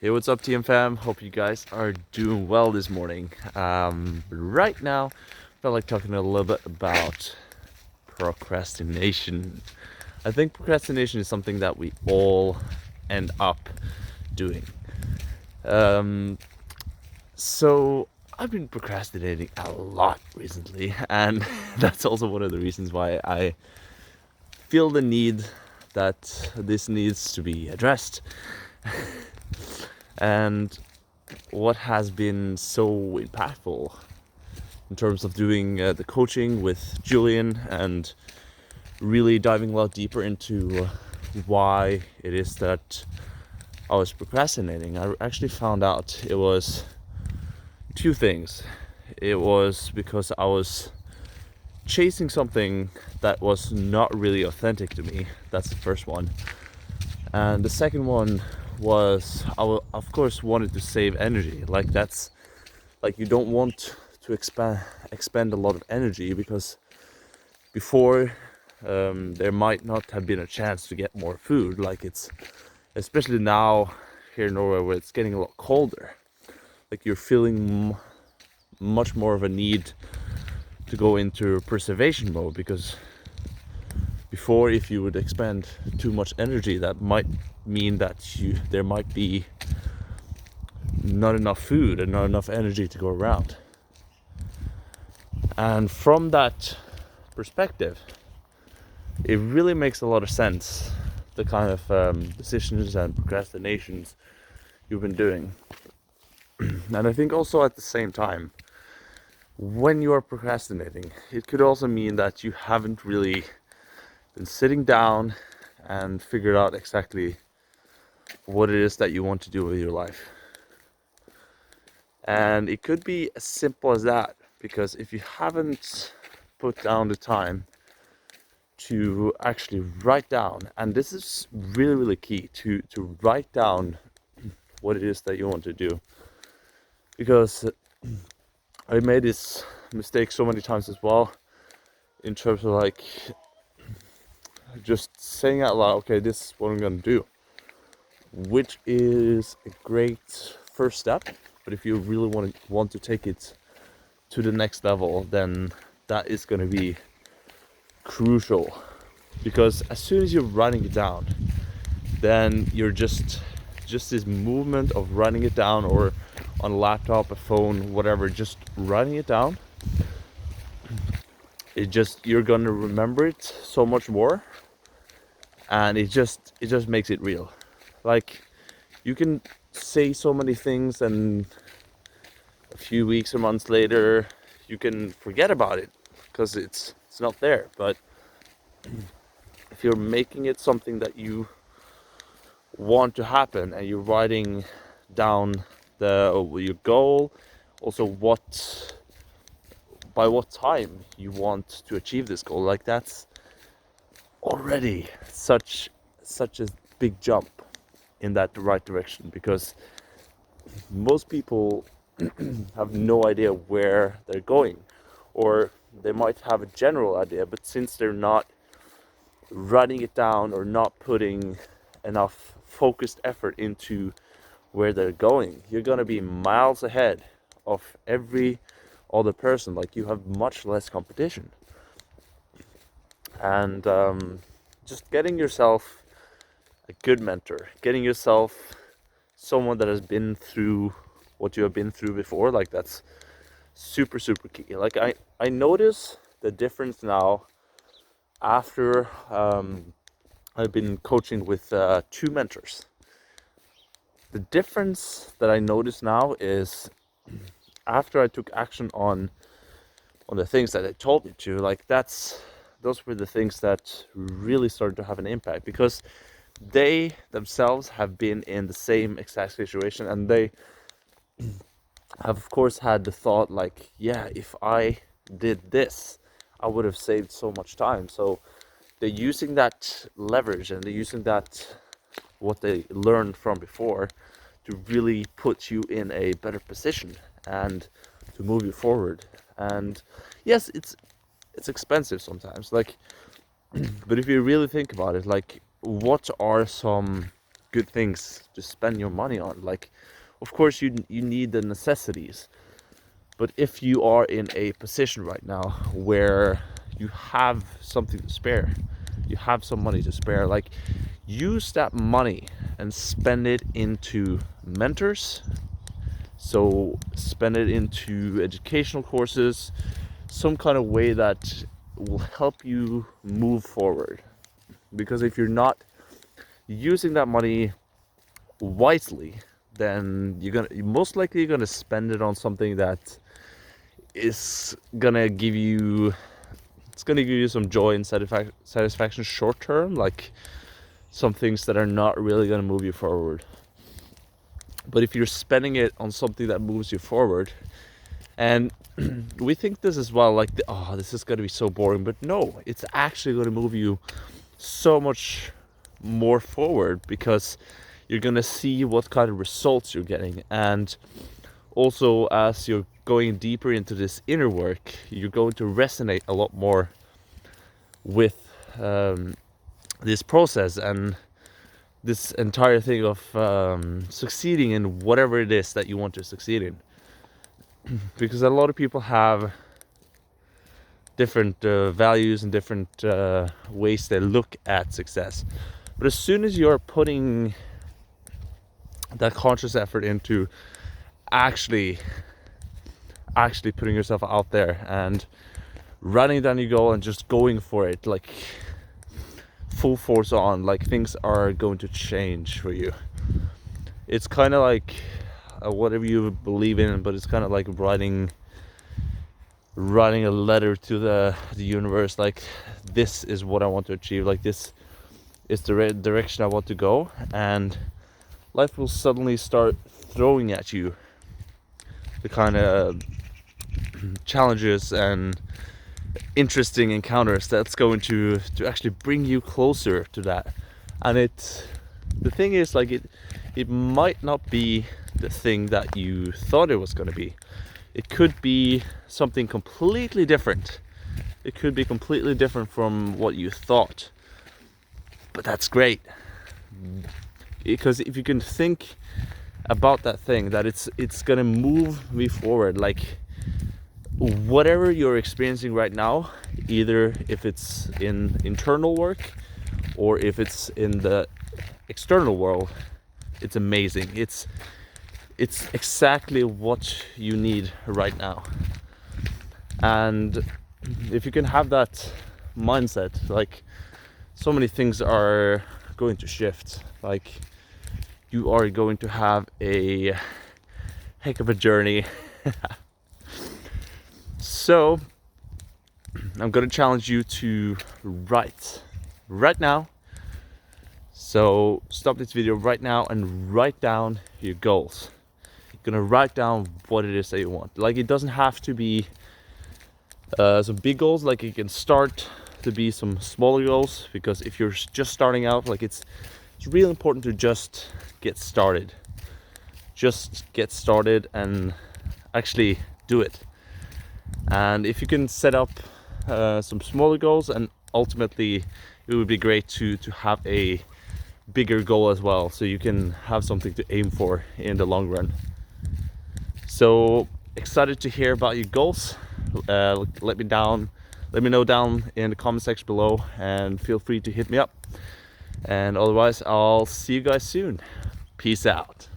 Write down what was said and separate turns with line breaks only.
Hey, what's up, TM fam? Hope you guys are doing well this morning. Right now, I felt like talking a little bit about procrastination. I think procrastination is something that we all end up doing. Um, so I've been procrastinating a lot recently, and that's also one of the reasons why I feel the need that this needs to be addressed. And what has been so impactful in terms of doing the coaching with Julian and really diving a lot deeper into why it is that I was procrastinating. I actually found out it was two things. It was because I was chasing something that was not really authentic to me. That's the first one. And the second one was of course wanted to save energy. Like you don't want to expend a lot of energy, because before there might not have been a chance to get more food. Like, it's especially now here in Norway where it's getting a lot colder, like you're feeling much more of a need to go into preservation mode, because before, if you would expend too much energy, that might mean that there might be not enough food and not enough energy to go around. And from that perspective, it really makes a lot of sense, the kind of decisions and procrastinations you've been doing. And I think also at the same time, when you are procrastinating, it could also mean that you haven't really been sitting down and figured out exactly what it is that you want to do with your life. And it could be as simple as that, because if you haven't put down the time to actually write down, and this is really, really key, to write down what it is that you want to do. Because I made this mistake so many times as well, in terms of like just saying out loud, okay, this is what I'm gonna do, which is a great first step. But if you really want to take it to the next level, then that is going to be crucial, because as soon as you're writing it down, then you're just this movement of writing it down, or on a laptop, a phone, whatever, just writing it down. You're gonna remember it so much more, and it just makes it real. Like, you can say so many things, and a few weeks or months later you can forget about it because it's not there. But if you're making it something that you want to happen, and you're writing down your goal, also by what time you want to achieve this goal, like, that's already such a big jump in that right direction. Because most people have no idea where they're going, or they might have a general idea, but since they're not writing it down or not putting enough focused effort into where they're going, you're gonna be miles ahead of every other person. Like, you have much less competition. And just getting yourself a good mentor, getting yourself someone that has been through what you have been through before, like, that's super key. Like, I notice the difference now after I've been coaching with two mentors. The difference that I notice now is, after I took action on the things that they told me to, like, those were the things that really started to have an impact, because they themselves have been in the same exact situation, and they have, of course, had the thought, like, yeah, if I did this, I would have saved so much time. So they're using that leverage, and they're using that, what they learned from before, to really put you in a better position and to move you forward. And yes, it's expensive sometimes, like, but if you really think about it, like, what are some good things to spend your money on. Like, of course you need the necessities, but if you are in a position right now where you have something to spare, you have some money to spare, like, use that money and spend it into mentors. So spend it into educational courses, some kind of way that will help you move forward. Because if you're not using that money wisely, then you're most likely gonna spend it on something that is gonna give you some joy and satisfaction short term, like some things that are not really gonna move you forward. But if you're spending it on something that moves you forward, and we think this as well, like, this is gonna be so boring, but no, it's actually gonna move you so much more forward, because you're gonna see what kind of results you're getting. And also, as you're going deeper into this inner work, you're going to resonate a lot more with this process and this entire thing of succeeding in whatever it is that you want to succeed in. Because a lot of people have different values and different ways they look at success. But as soon as you're putting that conscious effort into actually putting yourself out there and running down your goal and just going for it, like full force on, like, things are going to change for you. It's kind of like whatever you believe in, but it's kind of like writing a letter to the universe, like, this is what I want to achieve, like, this is the direction I want to go, and life will suddenly start throwing at you the kind of challenges and interesting encounters that's going to actually bring you closer to that. And the thing is, like, it might not be the thing that you thought it was going to be. It could be something completely different. It could be completely different from what you thought. But that's great, because if you can think about that thing, that it's gonna move me forward, like, whatever you're experiencing right now, either if it's in internal work or if it's in the external world, it's amazing. It's exactly what you need right now. And if you can have that mindset, like, so many things are going to shift. Like, you are going to have a heck of a journey. So I'm going to challenge you to write right now. So stop this video right now and write down your goals. You're going to write down what it is that you want. Like, it doesn't have to be some big goals. Like, it can start to be some smaller goals, because if you're just starting out, like, it's really important to just get started. Just get started and actually do it. And if you can set up some smaller goals, and ultimately it would be great to have a bigger goal as well, so you can have something to aim for in the long run. So excited to hear about your goals. Let me know down in the comment section below, and feel free to hit me up. And otherwise, I'll see you guys soon. Peace out.